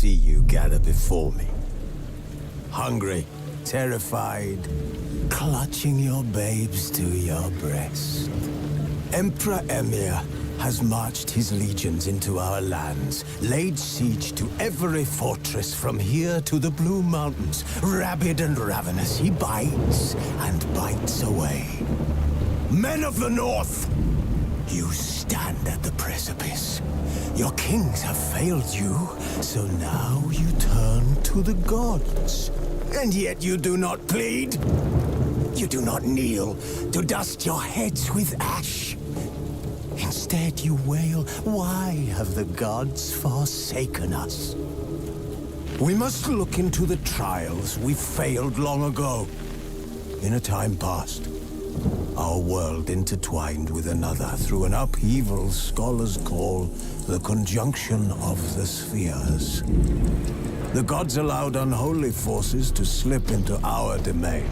see you gather before me. Hungry, terrified, clutching your babes to your breast. Emperor Emir has marched his legions into our lands, laid siege to every fortress from here to the Blue Mountains. Rabid and ravenous, he bites and bites away. Men of the North, you stand at the precipice. Your kings have failed you, so now you turn to the gods. And yet you do not plead. You do not kneel to dust your heads with ash. Instead you wail, why have the gods forsaken us? We must look into the trials we failed long ago. In a time past, our world intertwined with another through an upheaval scholars call the conjunction of the spheres. The gods allowed unholy forces to slip into our domain.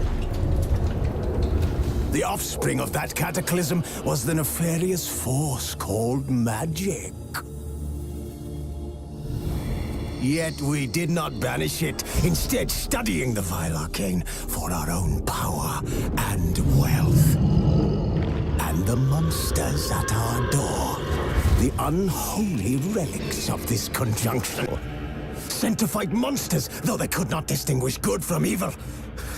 The offspring of that cataclysm was the nefarious force called magic. Yet we did not banish it, instead studying the vile arcane for our own power and wealth. And the monsters at our door, the unholy relics of this conjunction. Sent to fight monsters, though they could not distinguish good from evil.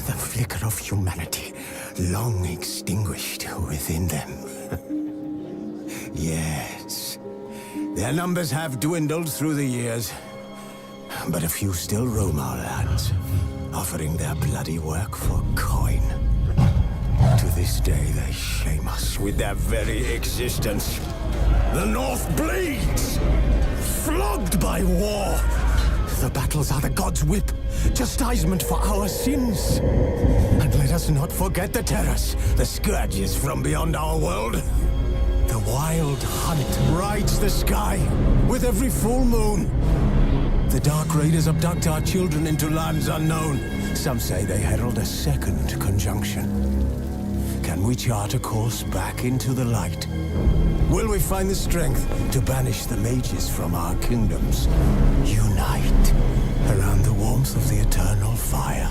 The flicker of humanity, long extinguished within them. Yes, their numbers have dwindled through the years. But a few still roam our lands, offering their bloody work for coin. To this day, they shame us with their very existence. The North bleeds, flogged by war. The battles are the gods' whip, chastisement for our sins. And let us not forget the terrors, the scourges from beyond our world. The wild hunt rides the sky with every full moon. The Dark Raiders abduct our children into lands unknown. Some say they herald a second conjunction. Can we chart a course back into the light? Will we find the strength to banish the mages from our kingdoms? Unite around the warmth of the eternal fire.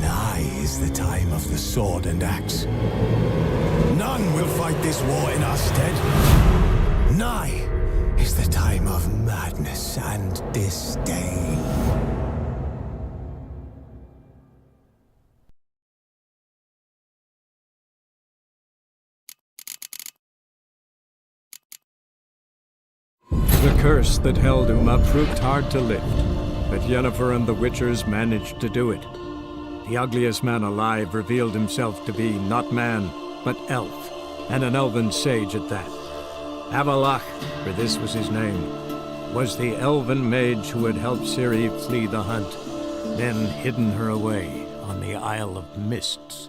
Nigh is the time of the sword and axe. None will fight this war in our stead. Nigh is the time of madness and disdain. The curse that held Uma proved hard to lift, but Yennefer and the Witchers managed to do it. The ugliest man alive revealed himself to be not man, but elf, and an elven sage at that. Avallac'h, for this was his name, was the elven mage who had helped Ciri flee the hunt, then hidden her away on the Isle of Mists.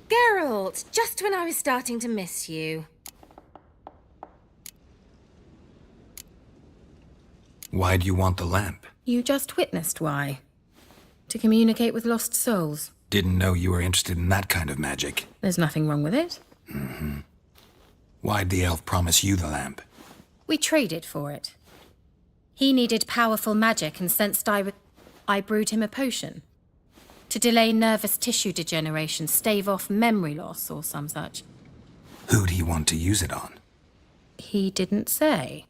Geralt, just when I was starting to miss you. Why do you want the lamp? You just witnessed why. To communicate with lost souls. Didn't know you were interested in that kind of magic. There's nothing wrong with it. Why'd the elf promise you the lamp? We traded for it. He needed powerful magic and sensed I brewed him a potion. To delay nervous tissue degeneration, stave off memory loss or some such. Who'd he want to use it on? He didn't say.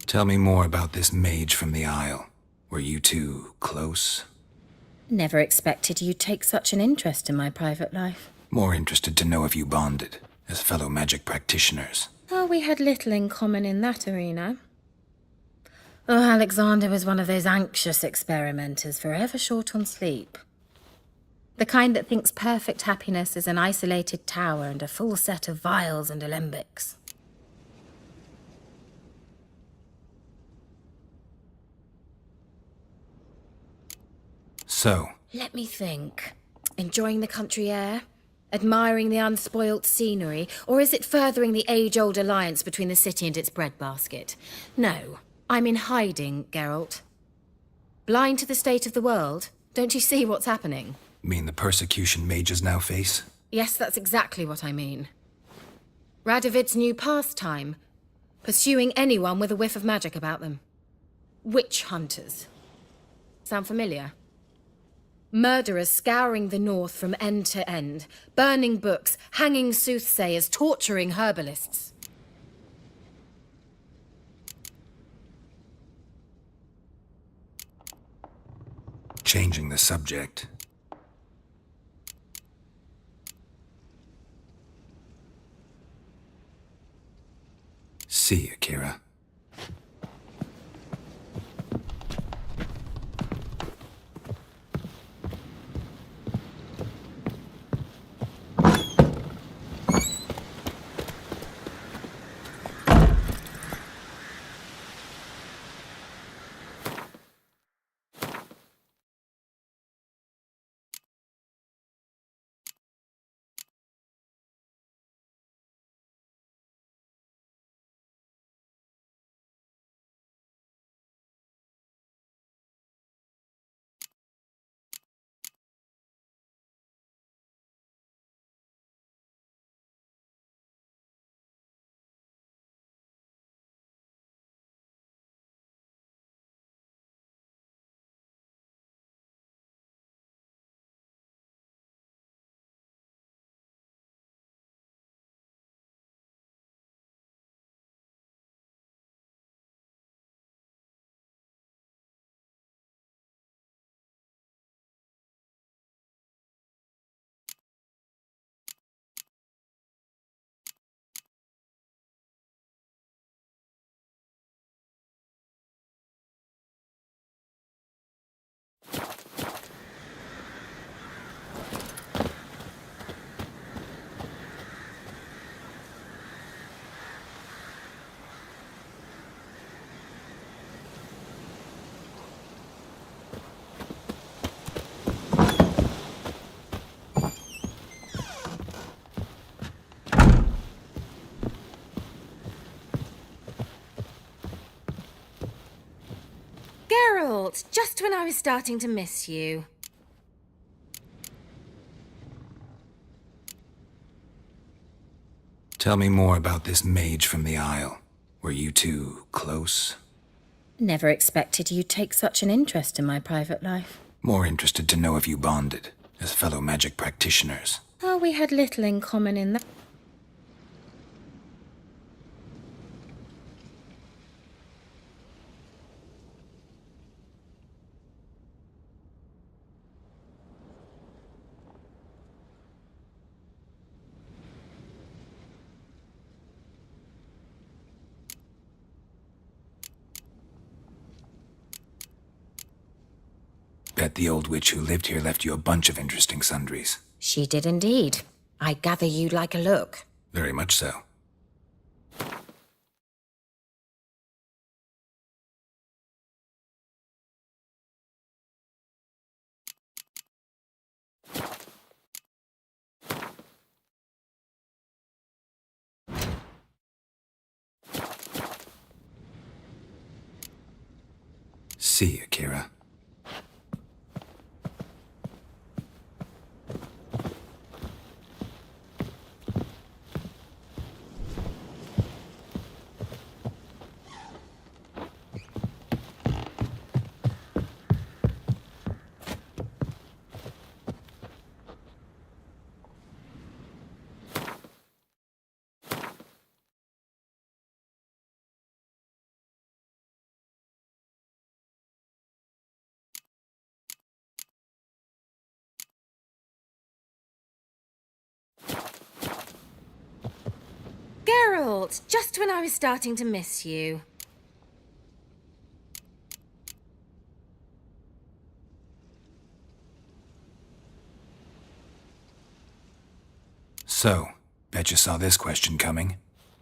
Tell me more about this mage from the Isle. Were you two close? Never expected you'd take such an interest in my private life. More interested to know if you bonded. as fellow magic practitioners. Oh, we had little in common in that arena. Oh, Alexander was one of those anxious experimenters, forever short on sleep. The kind that thinks perfect happiness is an isolated tower and a full set of vials and alembics. So, Let me think. Enjoying the country air? Admiring the unspoilt scenery? Or is it furthering the age-old alliance between the city and its breadbasket? No. I'm in hiding, Geralt. Blind to the state of the world? Don't you see what's happening? mean the persecution mages now face? Yes, that's exactly what I mean. Radovid's new pastime. Pursuing anyone with a whiff of magic about them. Witch hunters. Sound familiar? Murderers scouring the north from end to end, burning books, hanging soothsayers, torturing herbalists. Changing the subject. See you, Kira. Geralt, just when I was starting to miss you. Tell me more about this mage from the Isle. Were you two close? Never expected you'd take such an interest in my private life. More interested to know if you bonded, as fellow magic practitioners. Oh, we had little in common in that. Bet the old witch who lived here left you a bunch of interesting sundries. She did indeed. I gather you'd like a look. Very much so. See you, Kira. Geralt, just when I was starting to miss you. So, bet you saw this question coming.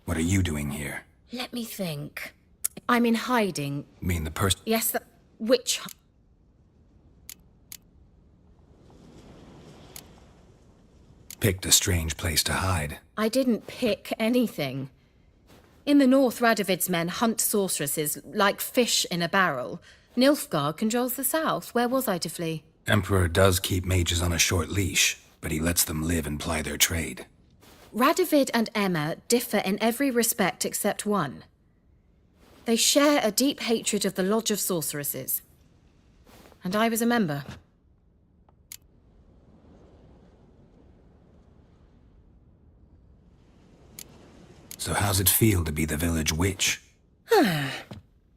What are you doing here? Let me think. I'm in hiding. Mean the person? Yes, the witch. Picked a strange place to hide. I didn't pick anything. In the north, Radovid's men hunt sorceresses like fish in a barrel. Nilfgaard controls the south. Where was I to flee? Emperor does keep mages on a short leash, but he lets them live and ply their trade. Radovid and Emma differ in every respect except one. They share a deep hatred of the Lodge of Sorceresses. And I was a member. So how's it feel to be the village witch?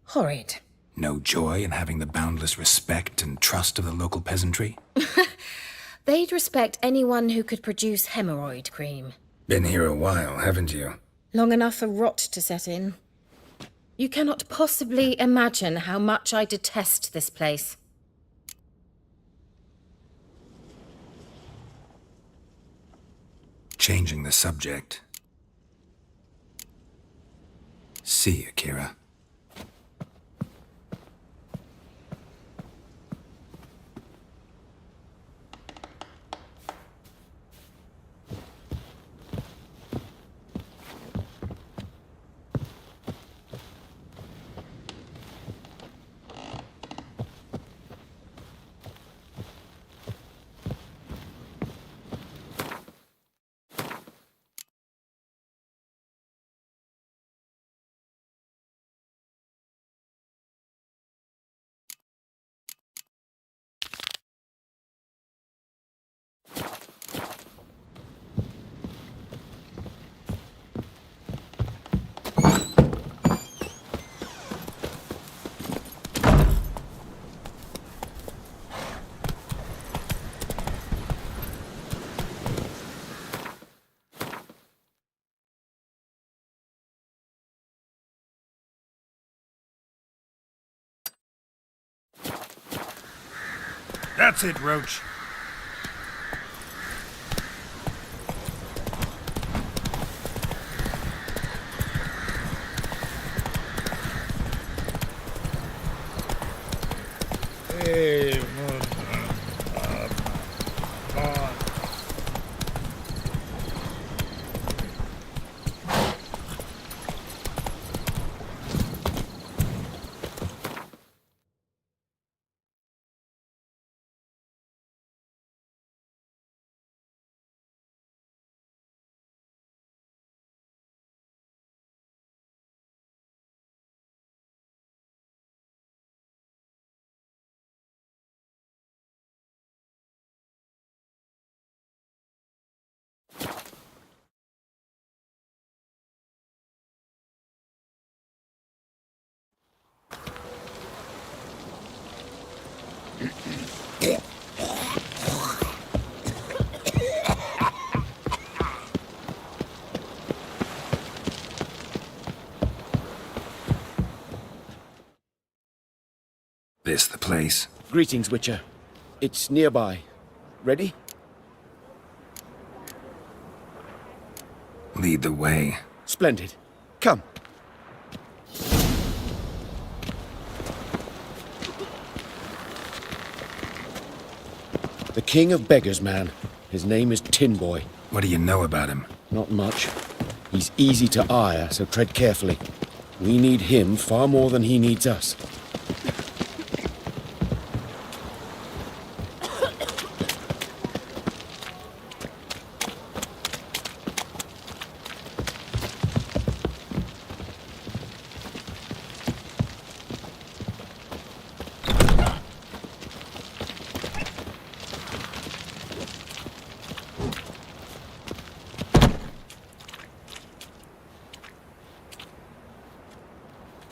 Horrid. No joy in having the boundless respect and trust of the local peasantry? They'd respect anyone who could produce hemorrhoid cream. Been here a while, haven't you? Long enough for rot to set in. You cannot possibly imagine how much I detest this place. Changing the subject. See you, Kira. That's it, Roach. This the place? Greetings, Witcher. It's nearby. Ready? Lead the way. Splendid. Come. The King of Beggars, man. His name is Tin Boy. What do you know about him? Not much. He's easy to ire, so tread carefully. We need him far more than he needs us.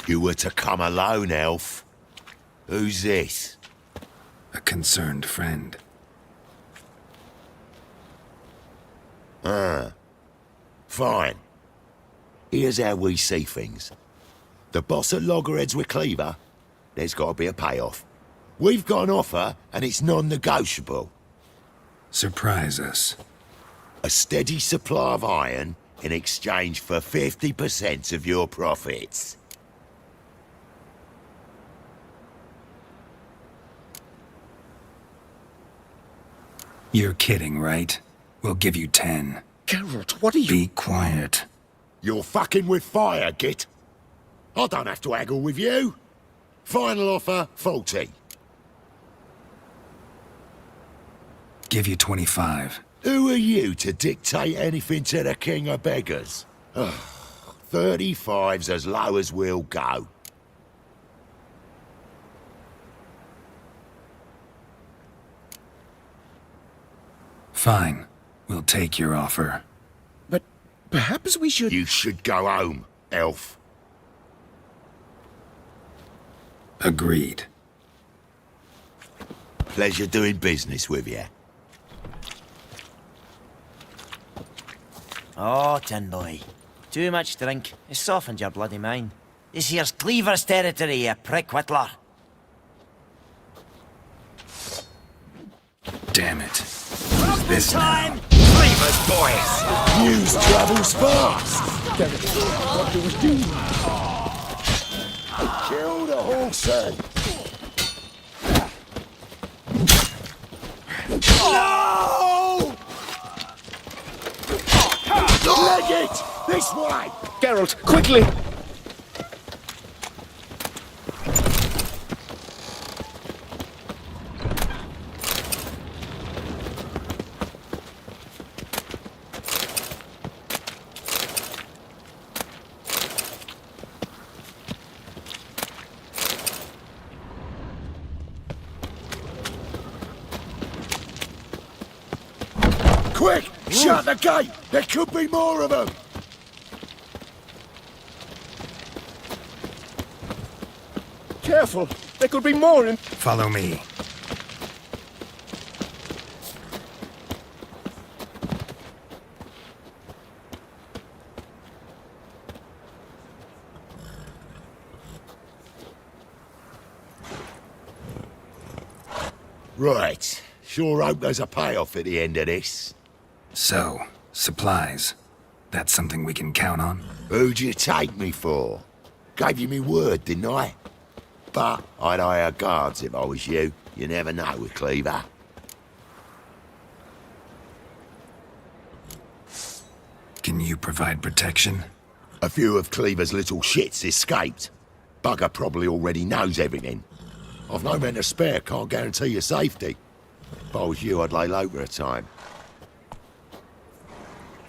You were to come alone, elf. Who's this? A concerned friend. Fine. Here's how we see things. The boss at Loggerheads with Cleaver, there's got to be a payoff. We've got an offer, and it's non-negotiable. Surprise us. A steady supply of iron in exchange for 50% of your profits. You're kidding, right? We'll give you 10. Geralt, what are you... Be quiet. You're fucking with fire, Git. I don't have to haggle with you. Final offer, 40. Give you 25. Who are you to dictate anything to the king of beggars? 35's as low as we'll go. Fine. We'll take your offer. But perhaps we should... You should go home, elf. Agreed. Pleasure doing business with you. Oh, Tin Boy. Too much drink. It's softened your bloody mind. This here's Cleaver's territory, you prick whittler. Damn it. Who's this now? Cleaver's boys! News travels fast! What do we do? Kill the horse! No! Leg it! This way! Geralt, quickly! Quick! Shut the gate! There could be more of them! Careful! There could be more in... Follow me. Right. Sure hope there's a payoff at the end of this. So, supplies. That's something we can count on? Who'd you take me for? Gave you me word, didn't I? But I'd hire guards if I was you. You never know with Cleaver. Can you provide protection? A few of Cleaver's little shits escaped. Bugger probably already knows everything. I've no men to spare, can't guarantee your safety. If I was you, I'd lay low for a time.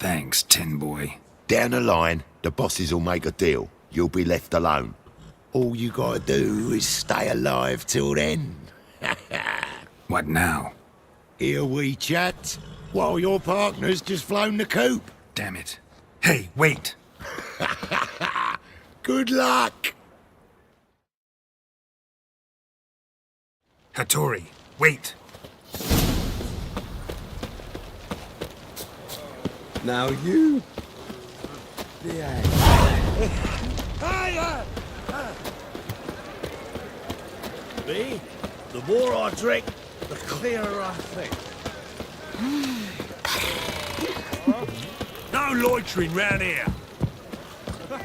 Thanks, Tin Boy. Down the line, the bosses will make a deal. You'll be left alone. All you gotta do is stay alive till then. What now? Here we chat, while your partner's just flown the coop. Damn it. Hey, wait! Good luck! Hattori, wait! Now you... Me? The more I drink, the clearer I think. No loitering round here. The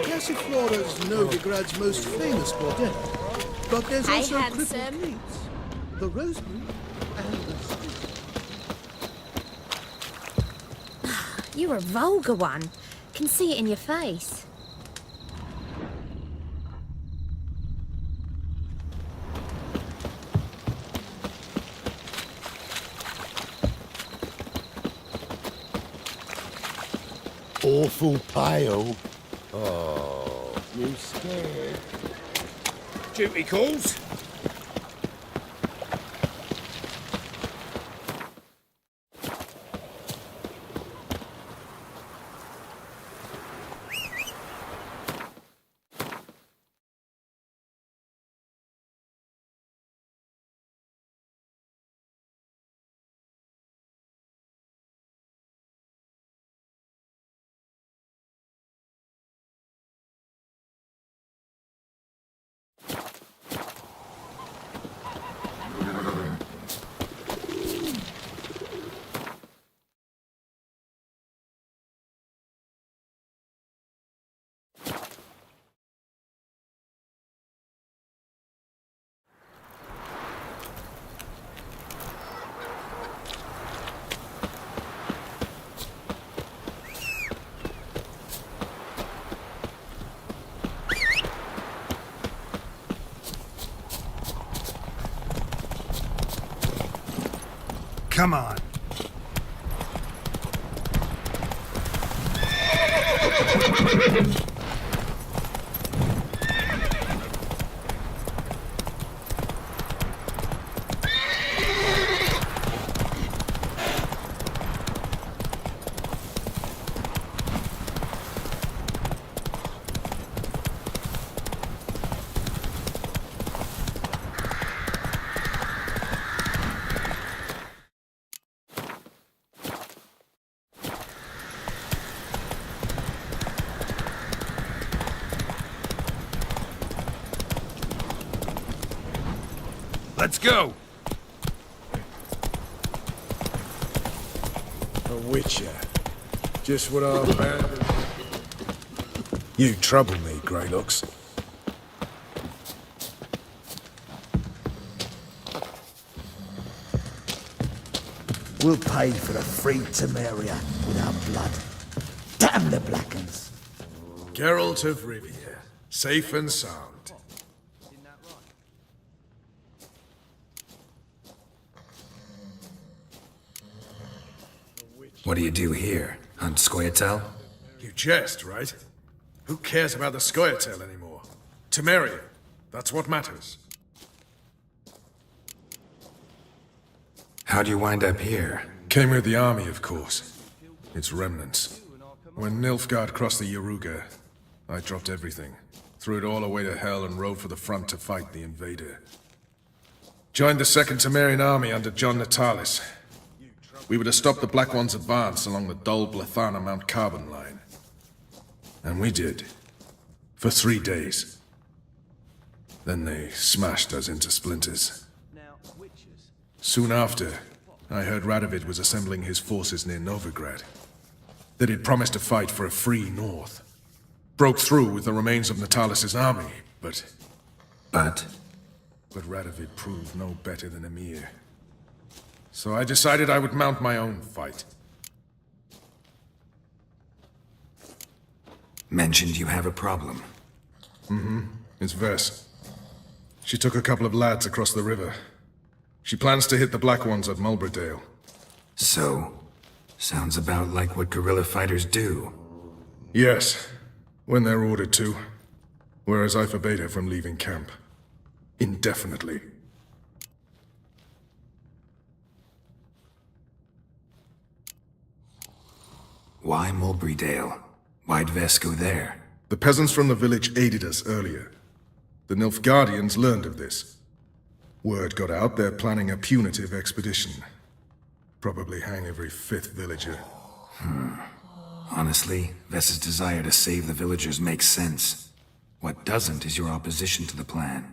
Passiflora's Novigrad's most famous bordello. But there's Hi, also handsome. crippled Keats, the Rosebery, and the You're a vulgar one. Can see it in your face. Awful pale. Oh, you scared? Duty calls. Come on. Let's go! A witcher. Just what our band... You trouble me, Greylocks. We'll pay for the free Temeria with our blood. Damn the Blackens! Geralt of Rivia. Safe and sound. What do you do here? Hunt Scoia'tael? You jest, right? Who cares about the Scoia'tael anymore? Temeria. That's what matters. How'd you wind up here? Came with the army, of course. Its remnants. When Nilfgaard crossed the Yaruga, I dropped everything. Threw it all away to hell and rode for the front to fight the invader. Joined the Second Temerian army under John Natalis. We were to stop the Black One's advance along the Dol Blathana Mount Carbon line. And we did. For 3 days. Then they smashed us into splinters. Soon after, I heard Radovid was assembling his forces near Novigrad. That he'd promised to fight for a free North. Broke through with the remains of Natalis' army, but... But Radovid proved no better than Emir. So I decided I would mount my own fight. mentioned you have a problem. It's Vess. She took a couple of lads across the river. She plans to hit the Black Ones at Mulberdale. So, sounds about like what guerrilla fighters do. Yes, when they're ordered to. Whereas I forbade her from leaving camp. Indefinitely. Why Mulberrydale? Why'd Vess go there? The peasants from the village aided us earlier. The Nilfgaardians learned of this. Word got out they're planning a punitive expedition. Probably hang every 5th villager. Honestly, Vess's desire to save the villagers makes sense. What doesn't is your opposition to the plan.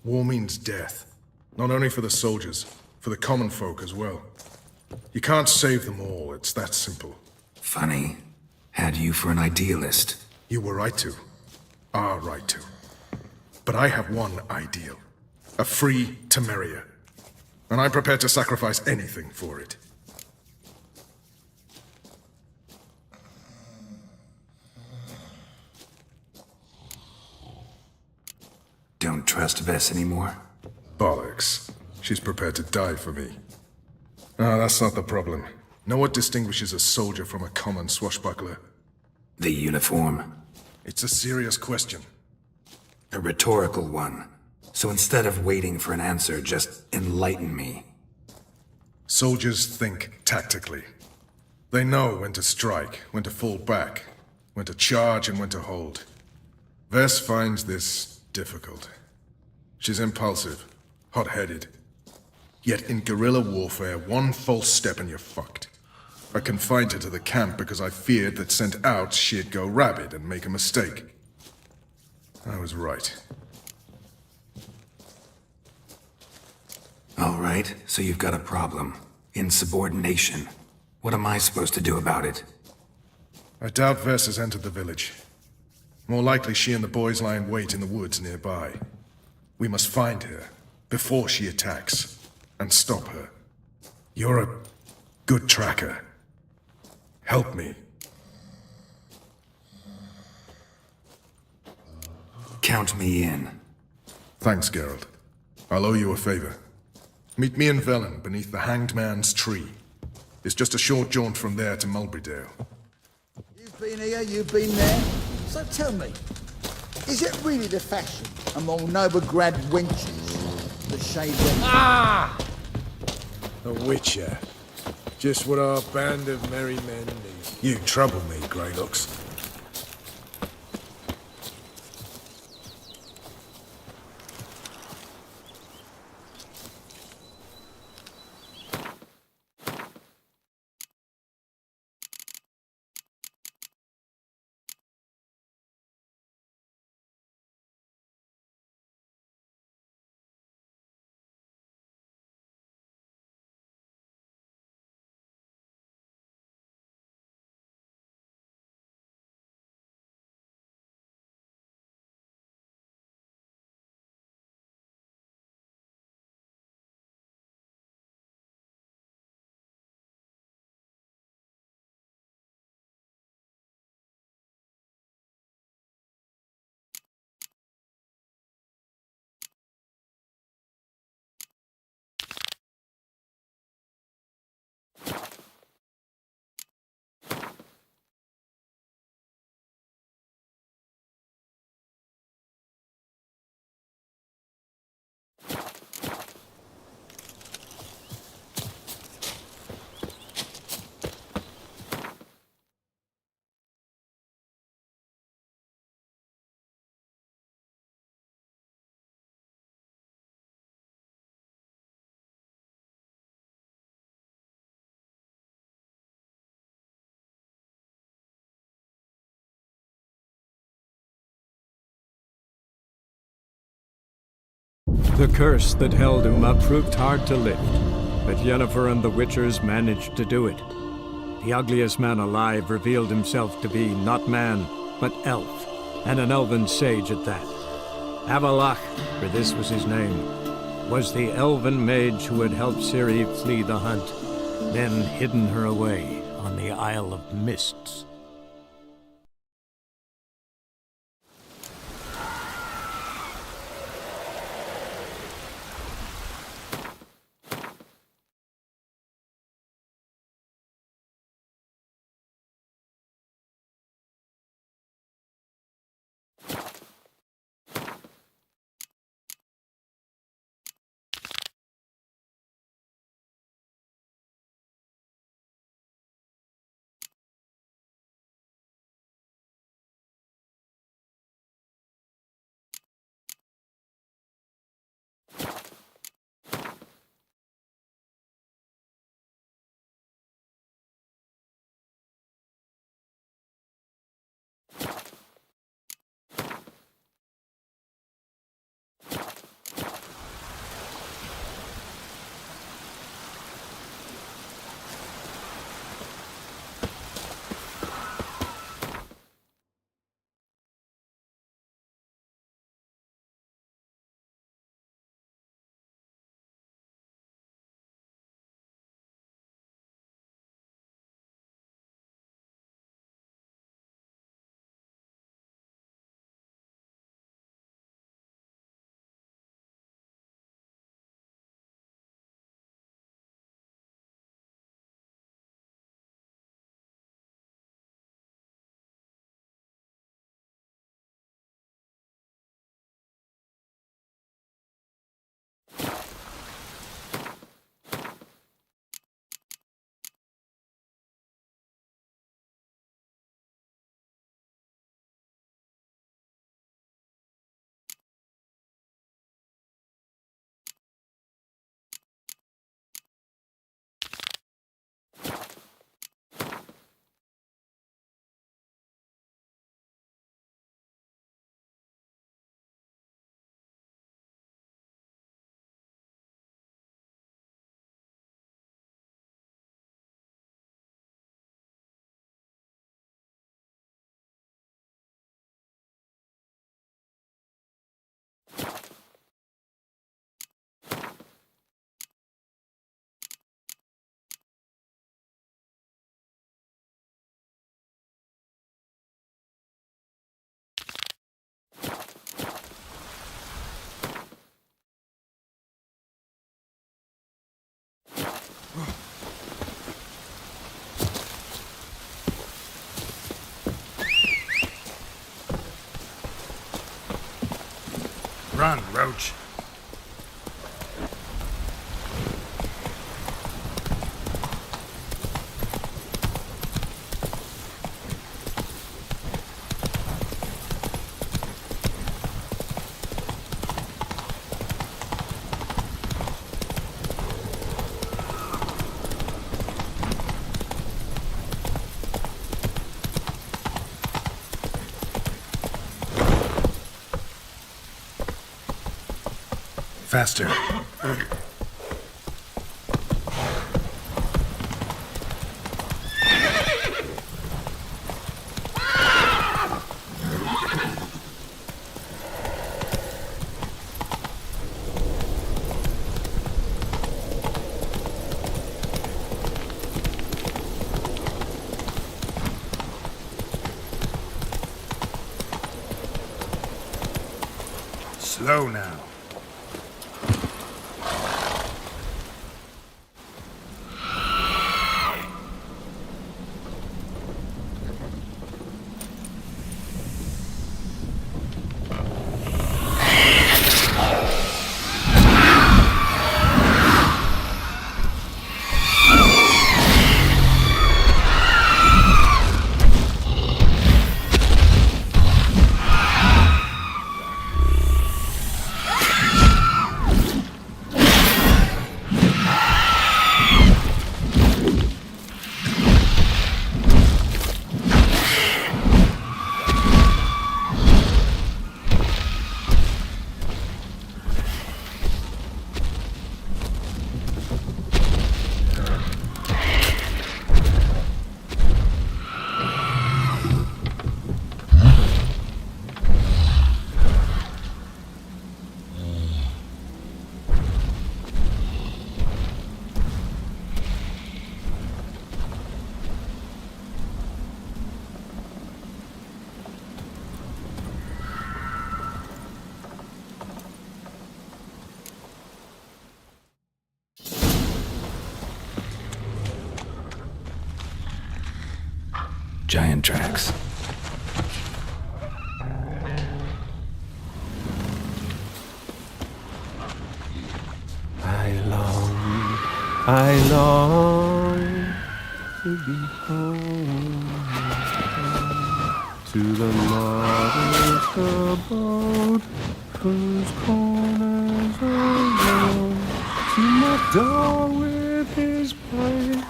War means death. Not only for the soldiers, for the common folk as well. You can't save them all, it's that simple. Funny. Had you for an idealist. You were right to. Are right to. But I have one ideal. A free Temeria. And I'm prepared to sacrifice anything for it. Don't trust Vess anymore? Bollocks. She's prepared to die for me. Ah, that's not the problem. Know what distinguishes a soldier from a common swashbuckler? The uniform. It's a serious question. A rhetorical one. So instead of waiting for an answer, just enlighten me. Soldiers think tactically. They know when to strike, when to fall back, when to charge and when to hold. Vess finds this difficult. She's impulsive, hot-headed. Yet in guerrilla warfare, one false step and you're fucked. I confined her to the camp because I feared that sent out she'd go rabid and make a mistake. I was right. All right, so you've got a problem. Insubordination. What am I supposed to do about it? I doubt Vess has entered the village. More likely she and the boys lie in wait in the woods nearby. We must find her before she attacks and stop her. You're a good tracker. Help me. Count me in. Thanks, Geralt. I'll owe you a favor. Meet me and Velen beneath the Hanged Man's tree. It's just a short jaunt from there to Mulberydale. You've been here, you've been there. So tell me, is it really the fashion among Novigrad wenches to shave their... Ah! A witcher. Just what our band of merry men need. You trouble me, Greylocks. The curse that held Uma proved hard to lift, but Yennefer and the Witchers managed to do it. The ugliest man alive revealed himself to be not man, but elf, and an elven sage at that. Avalach, for this was his name, was the elven mage who had helped Ciri flee the hunt, then hidden her away on the Isle of Mists. Run, Roach. Faster. Slow now. Giant tracks. I long to be home, to the modest abode whose corners are round, to my door with his pipe,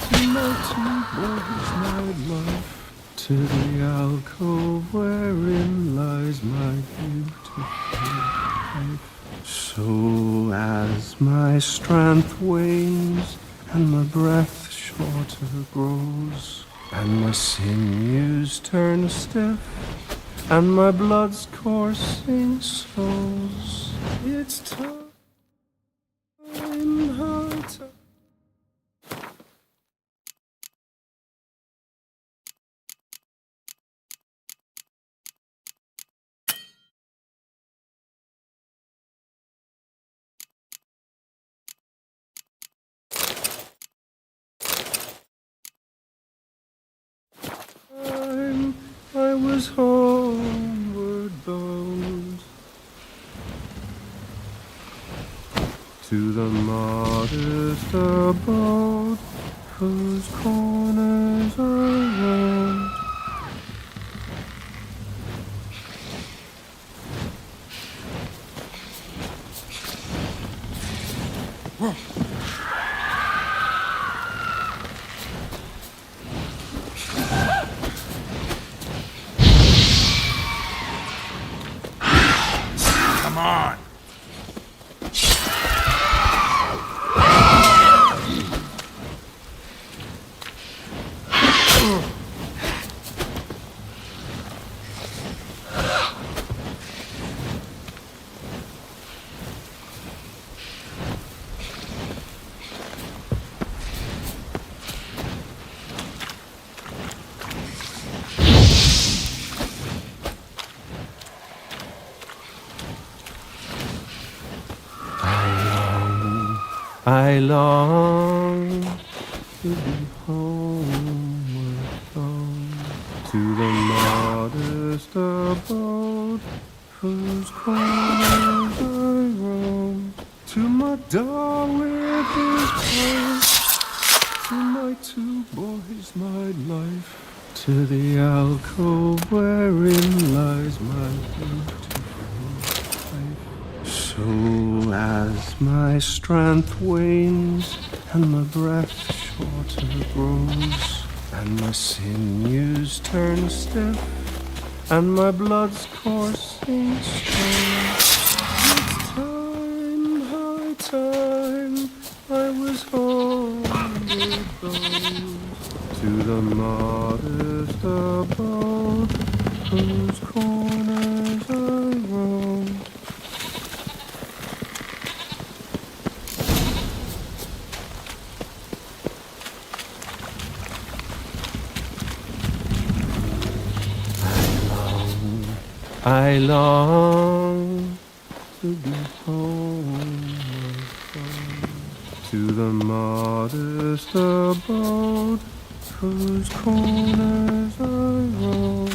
to my tube with his nightlife, to the alcove wherein lies my beautiful wife. So as my strength wanes and my breath shorter grows, and my sinews turn stiff and my blood's coursing slows, it's time, high time. I was homeward bound, to the modest abode whose corners are round. Come on. I long to be homeward bound, to the modest abode whose corners I roam, to my dog with his place, to my two boys, my life, to the alcove wherein lies my beautiful wife. So as my strength wanes and my breath shorter grows, and my sinews turn stiff, and my blood's coursing slow, it's time, high time, I was homeward bound, to the modest abode, whose corners I roam. I long to be home again, to the modest abode, whose corners I roam,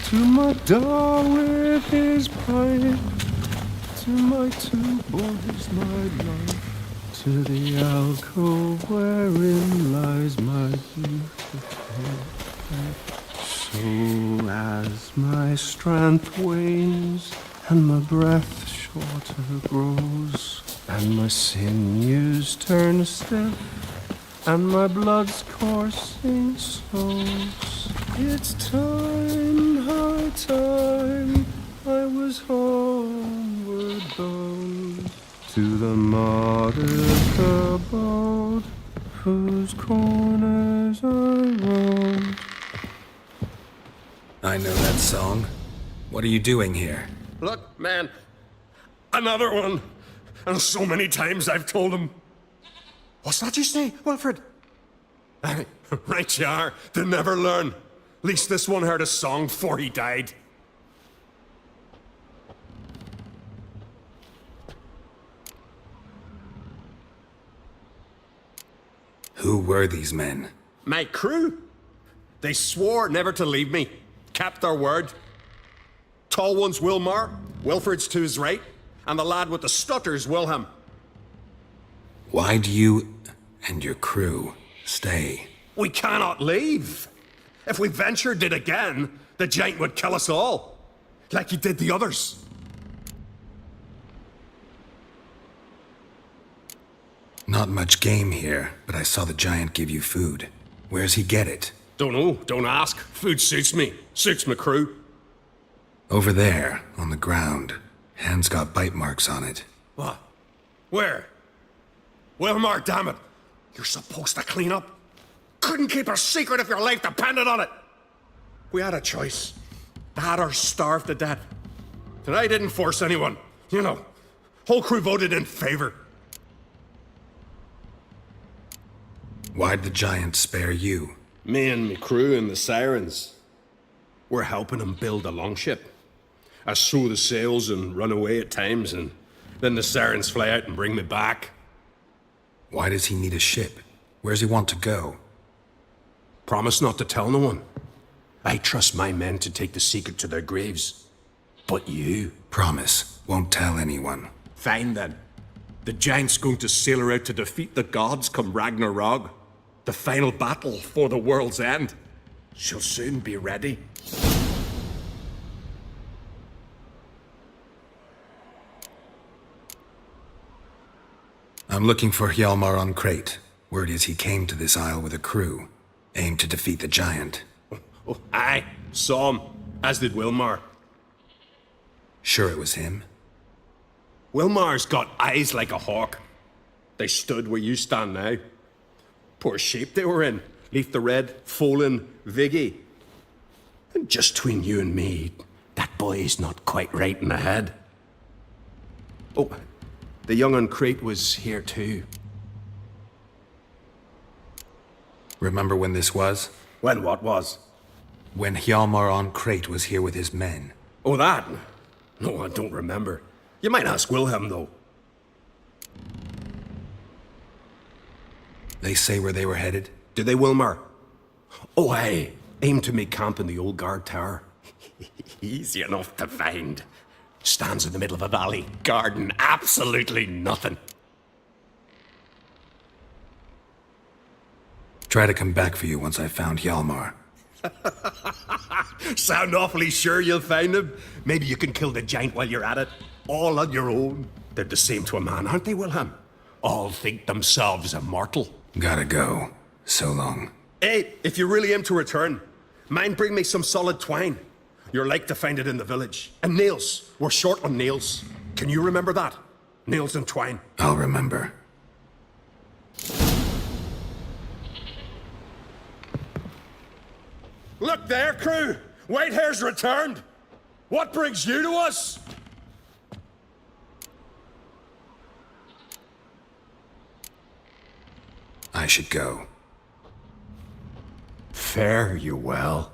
to my dog with his pipe, to my two boys, my life, to the alcove wherein lies my beautiful wife. So as my strength wanes and my breath shorter grows, and my sinews turn stiff, and my blood's coursing slows, it's time, high time, I was homeward bound, to the modest abode, whose corners I roamed. I know that song. What are you doing here? Look, man. Another one. And so many times I've told him. What's that you say, Wilfred? Aye, right you are. They never learn. Least this one heard a song before he died. Who were these men? My crew. They swore never to leave me. Kept their word. Tall one's Wilmar, Wilfred's to his right, and the lad with the stutter's Wilhelm. Why do you and your crew stay? We cannot leave. If we ventured it again, the giant would kill us all, like he did the others. Not much game here, but I saw the giant give you food. Where's he get it? Don't know, don't ask. Food suits me, suits my crew. Over there, on the ground. Hand's got bite marks on it. What? Where? Wilmar, damn it. You're supposed to clean up. Couldn't keep a secret if your life depended on it. We had a choice. That or starve to death. And I didn't force anyone. You know, whole crew voted in favor. Why'd the giant spare you? Me and me crew and the Sirens. We're helping him build a longship. I sew the sails and run away at times, and then the Sirens fly out and bring me back. Why does he need a ship? Where's he want to go? Promise not to tell no one. I trust my men to take the secret to their graves. But you? Promise. Won't tell anyone. Fine then. The giant's going to sail her out to defeat the gods come Ragnarok. The final battle for the world's end. She'll soon be ready. I'm looking for Hjalmar on Crate. Word is he came to this isle with a crew. Aimed to defeat the giant. Oh, aye. Saw him. As did Wilmar. Sure it was him? Wilmar's got eyes like a hawk. They stood where you stand now. Poor shape they were in. Leaf the Red, Folin, Viggy. And just between you and me, that boy's not quite right in the head. Oh, the young on Crate was here too. Remember when this was? When what was? When Hjalmar on Crate was here with his men. Oh, that? No, I don't remember. You might ask Wilhelm, though. They say where they were headed? Did they, Wilmar? Oh, aye. Aim to make camp in the old guard tower. Easy enough to find. Stands in the middle of a valley, garden, absolutely nothing. Try to come back for you once I've found Hjalmar. Sound awfully sure you'll find him? Maybe you can kill the giant while you're at it. All on your own. They're the same to a man, aren't they, Wilhelm? All think themselves immortal. Gotta go. So long. Hey, if you really aim to return, mind bring me some solid twine. You're like to find it in the village. And nails. We're short on nails. Can you remember that? Nails and twine. I'll remember. Look there, crew! Whitehair's returned! What brings you to us? I should go. Fare you well.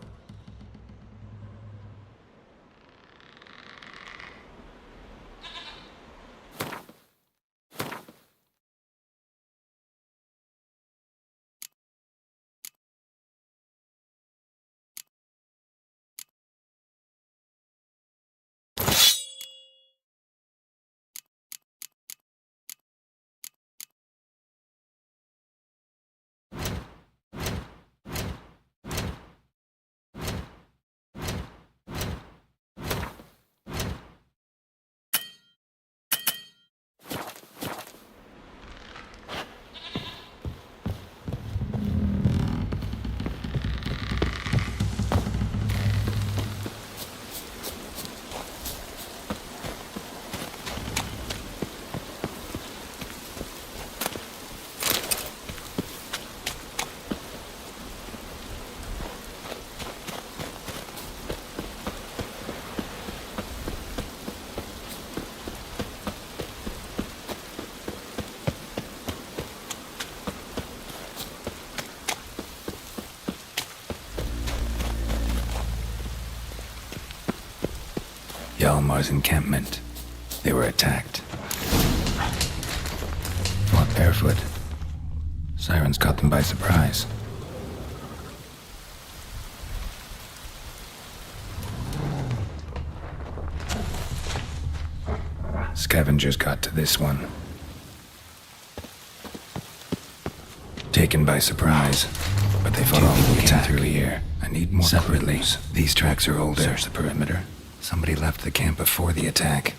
Hjalmar's encampment. They were attacked. Fought barefoot. Sirens caught them by surprise. Scavengers got to this one. Taken by surprise, but they fought all the way through here. I need more clues. These tracks are older. Search the perimeter. Somebody left the camp before the attack.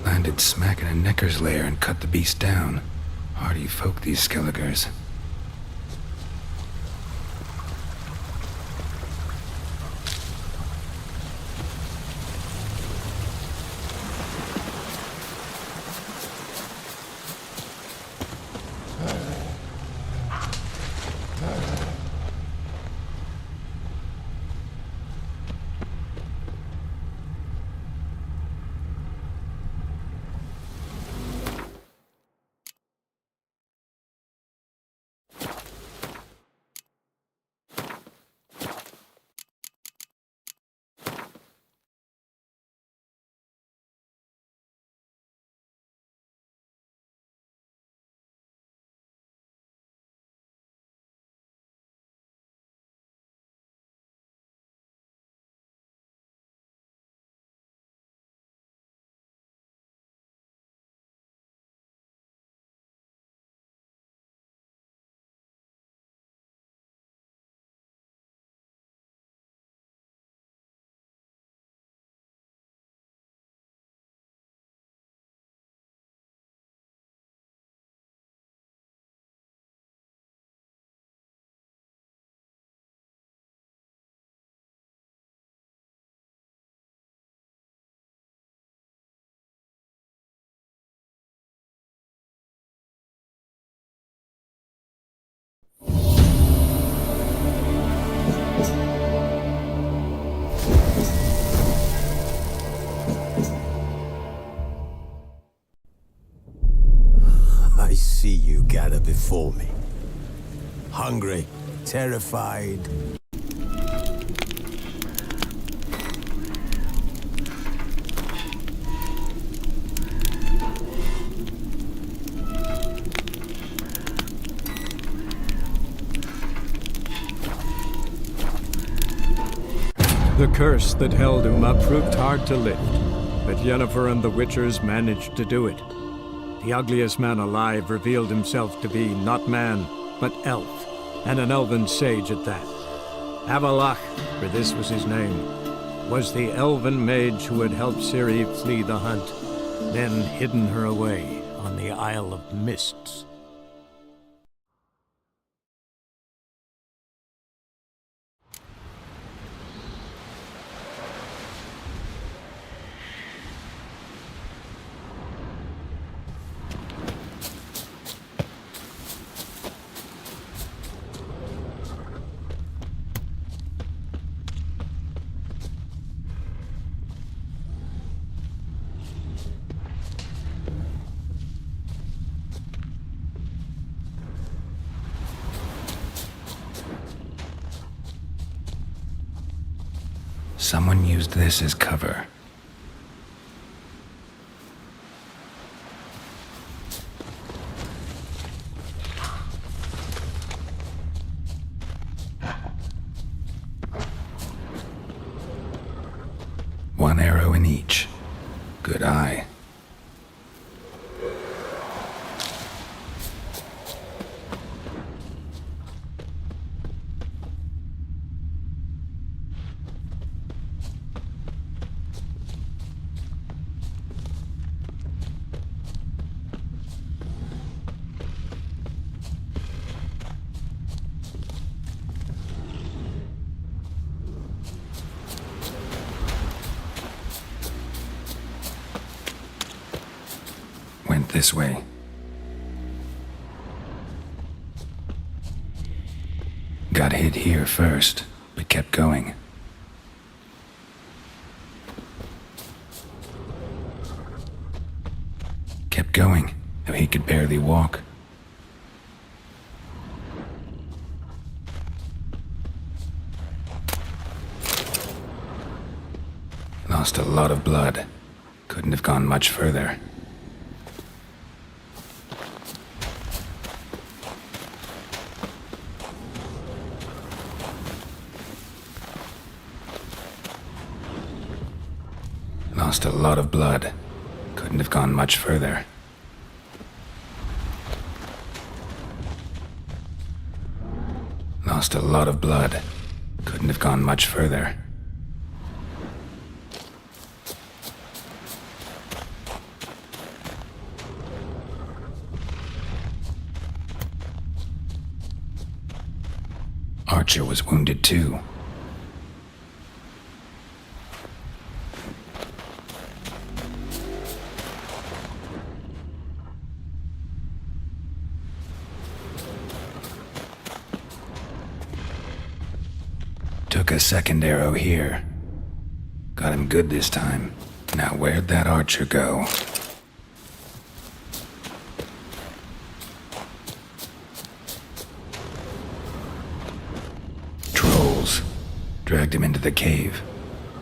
Landed smack in a Necker's lair and cut the beast down. Hardy folk, these Skelligers. before me. Hungry, terrified. The curse that held Uma proved hard to lift, but Yennefer and the Witchers managed to do it. The ugliest man alive revealed himself to be not man, but elf, and an elven sage at that. Avalach, for this was his name, was the elven mage who had helped Ciri flee the hunt, then hidden her away on the Isle of Mists. Someone used this as cover. One arrow in each. Good eye. Went this way. Got hit here first, but kept going. Kept going, though he could barely walk. Lost a lot of blood. Couldn't have gone much further. Lost a lot of blood. Couldn't have gone much further. Lost a lot of blood. Couldn't have gone much further. Archer was wounded too. Took a second arrow here. Got him good this time. Now where'd that archer go? Trolls. Dragged him into the cave.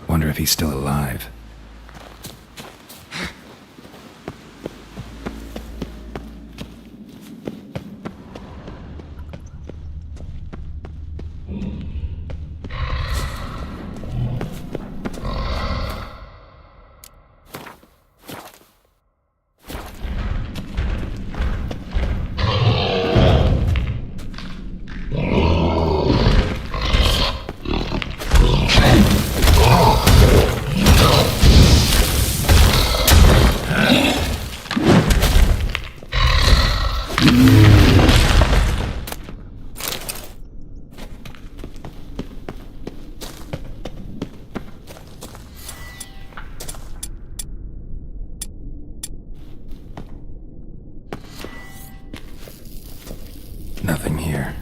Wonder if he's still alive. Nothing here.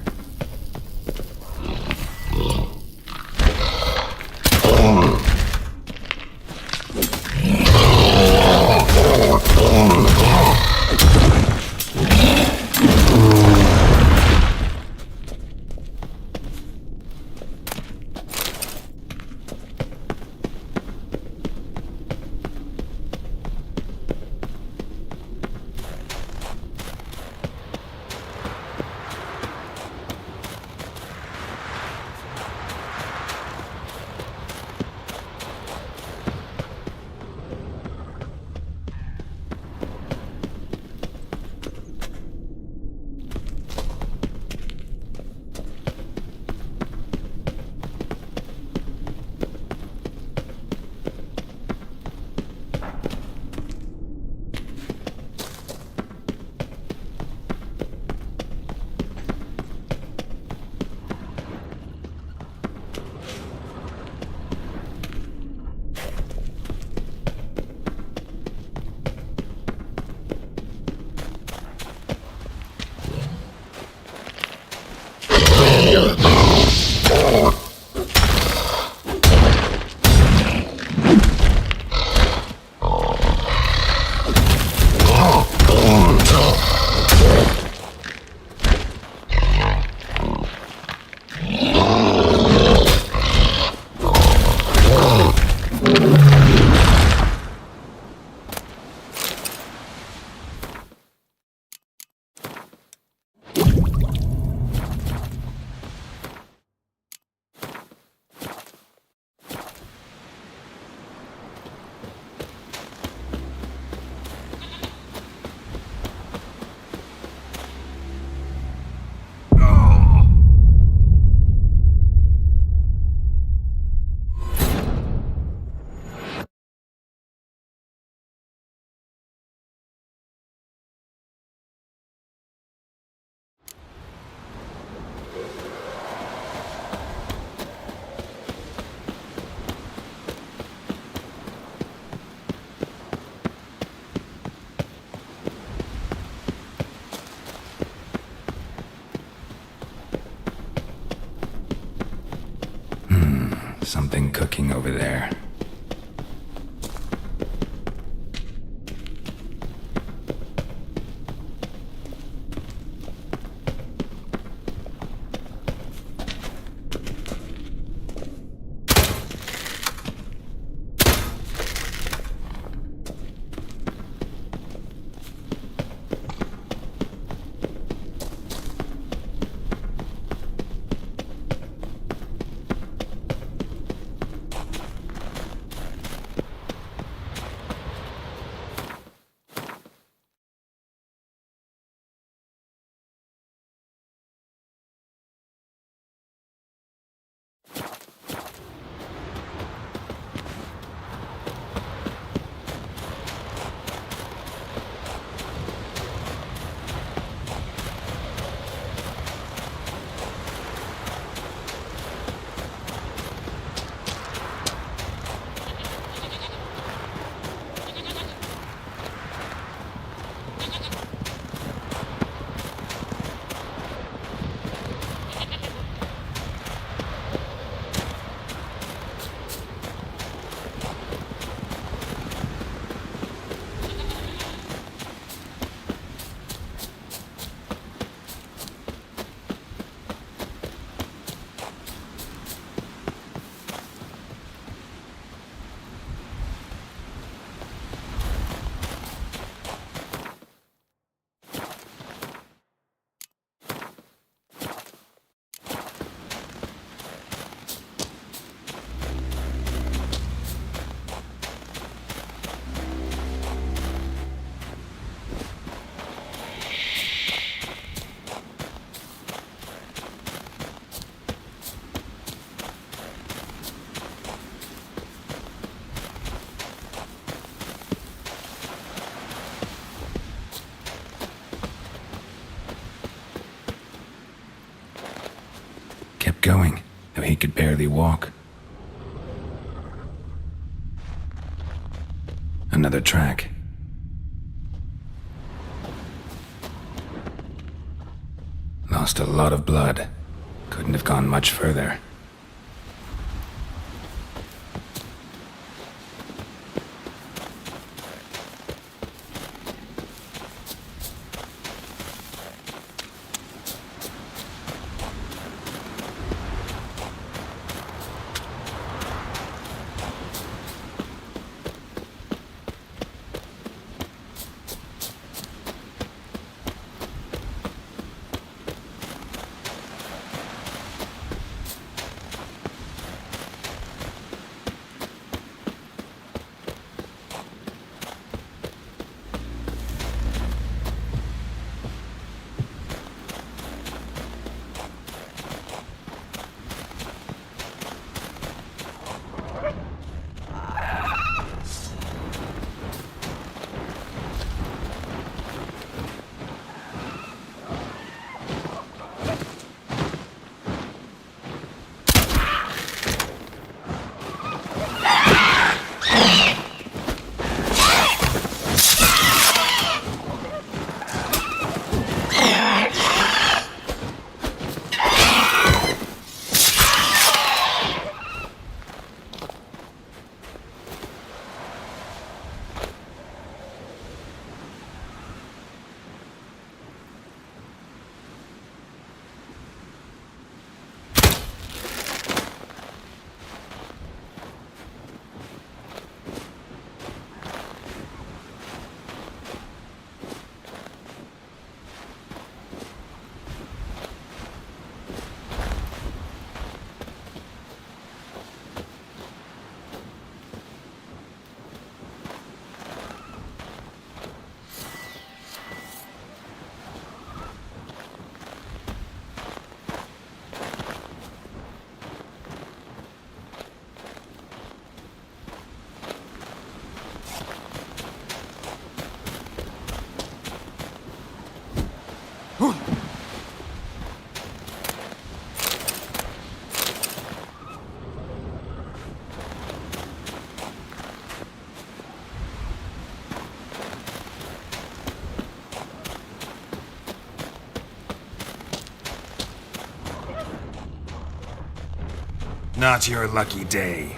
Something cooking over there. Going, though he could barely walk. Another track. Lost a lot of blood. Couldn't have gone much further. Not your lucky day.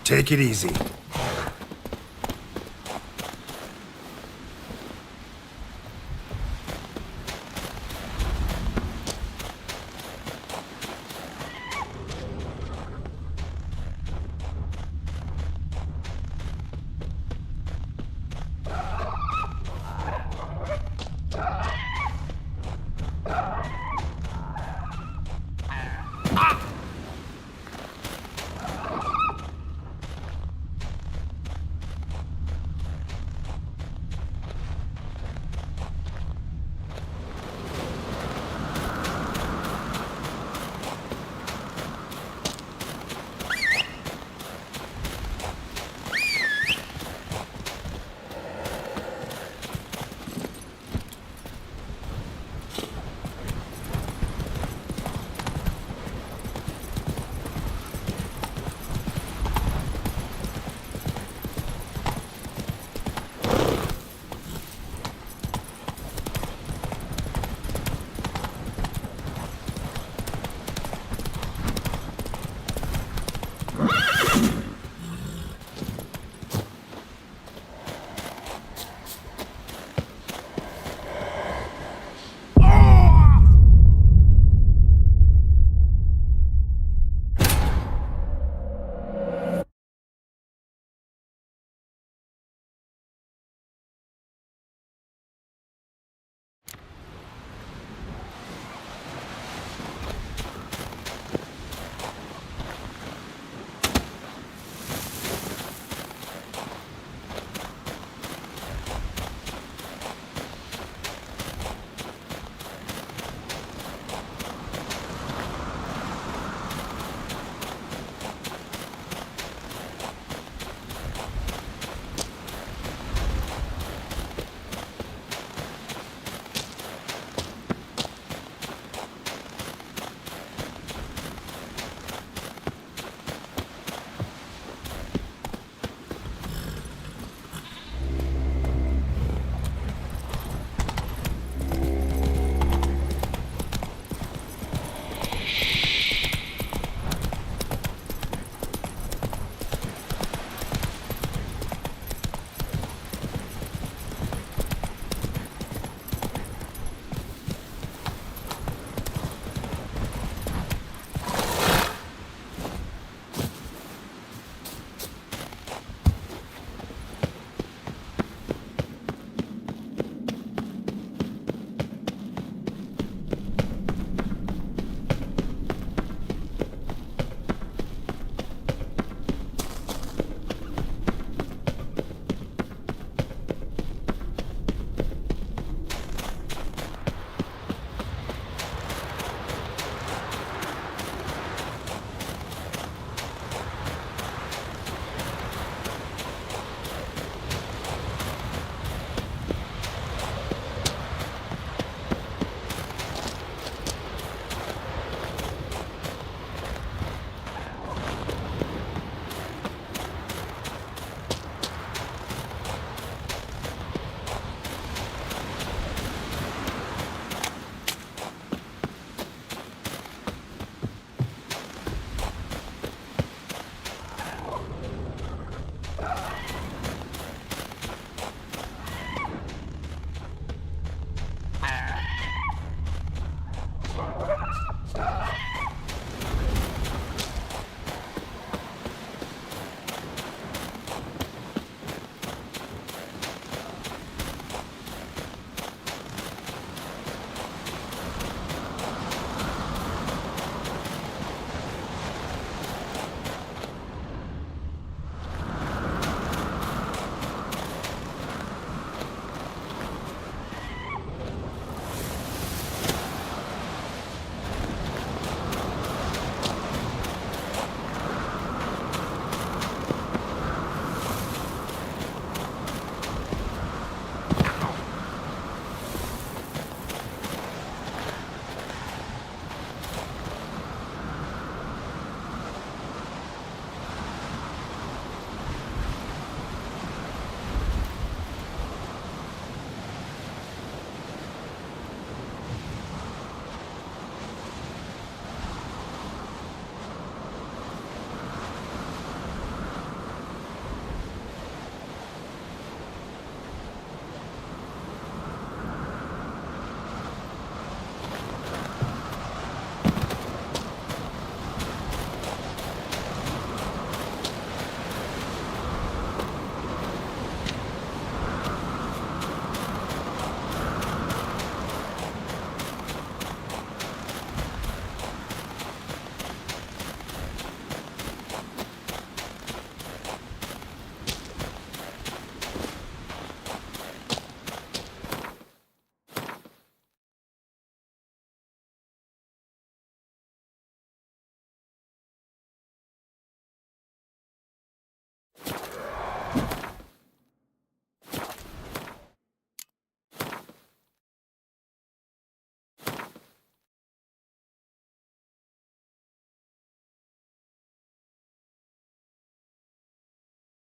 Take it easy.